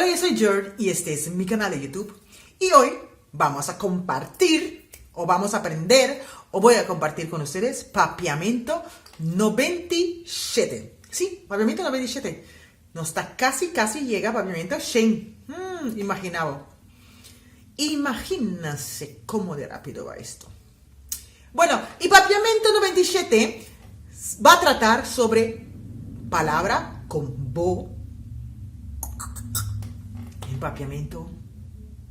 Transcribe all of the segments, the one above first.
Hola, yo soy Jord y este es mi canal de YouTube. Y hoy vamos a compartir, o vamos a aprender, o voy a compartir con ustedes papiamento 97. Sí, papiamento 97. No está casi llega papiamento 100. Imagínense cómo de rápido va esto. Bueno, y papiamento 97 va a tratar sobre palabra con bo. El papiamento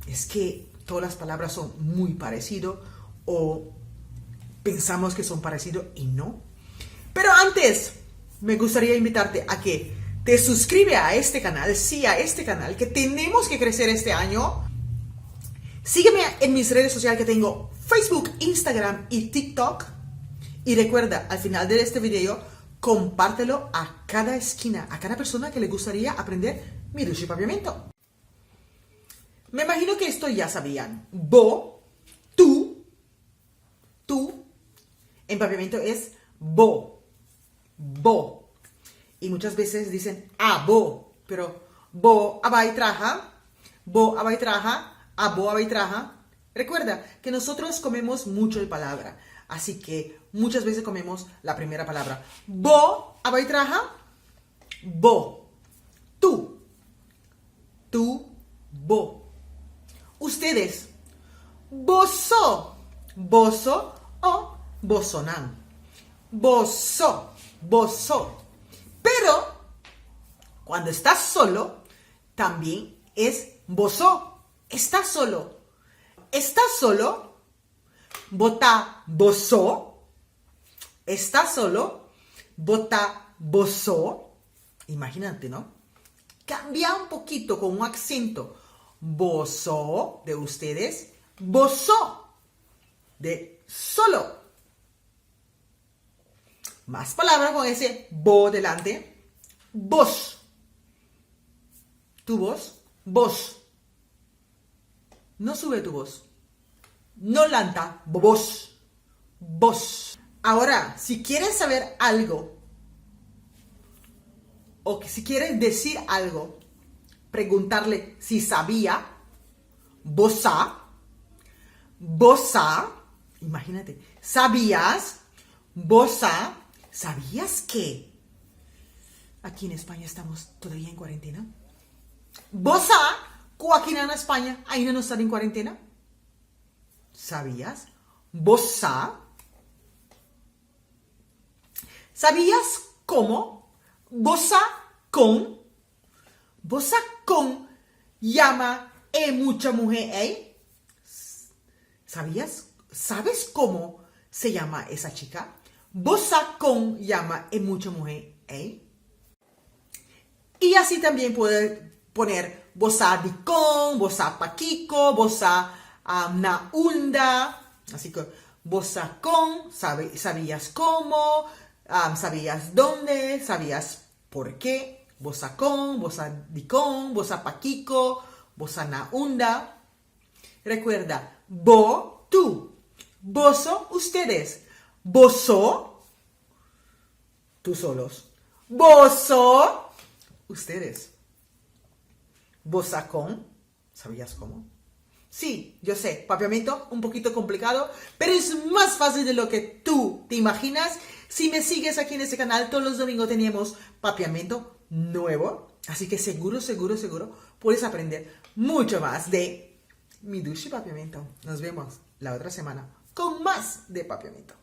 es que todas las palabras son muy parecidas o pensamos que son parecidos y no. Pero antes me gustaría invitarte a que te suscribas a este canal, sí, a este canal, que tenemos que crecer este año. Sígueme en mis redes sociales que tengo Facebook, Instagram y TikTok. Y recuerda, al final de este video, compártelo a cada esquina, a cada persona que le gustaría aprender Mirushi papiamento. Me imagino que esto ya sabían. Bo, tú. En papiamento es bo. Y muchas veces dicen bo, pero bo, abai traja, abo, abai traja. Recuerda que nosotros comemos mucho de palabra, así que muchas veces comemos la primera palabra. Bo, abai traja, bo. Tú, bo. Ustedes, boso o bosonan. Boso. Pero cuando estás solo, también es boso. Estás solo. Estás solo, bota boso. Estás solo, bota boso. Imagínate, ¿no? Cambia un poquito con un acento. Boso de ustedes, boso de solo. Más palabras con ese bo delante. Vos. Tu voz, vos. No sube tu voz. No lanta, vos. Ahora, si quieres saber algo, o que si quieres decir algo, preguntarle si sabía, bosa, imagínate, ¿sabías? Bosa, ¿sabías que aquí en España estamos todavía en cuarentena? Bosa, aquí en España, ahí no están en cuarentena. ¿Sabías? Bosa. ¿Sabías cómo? Bosa con llama mucha mujer, ¿Sabías? ¿Sabes cómo se llama esa chica? Bosa con llama mucha mujer, Y así también puedes poner bosa dicón, bosa paquico, bosa naunda. Así que bosa con, sabías cómo, sabías dónde, sabías por qué. Bosa con, bosa dicón, bosa paquico, bosa naunda. Recuerda, bo, tú. Boso, ustedes. Boso, tú solos. Boso, ustedes. Bosa con, ¿sabías cómo? Sí, yo sé, papiamento un poquito complicado, pero es más fácil de lo que tú te imaginas. Si me sigues aquí en este canal, todos los domingos tenemos papiamento nuevo, así que seguro puedes aprender mucho más de Mirushi papiamento. Nos vemos la otra semana con más de papiamento.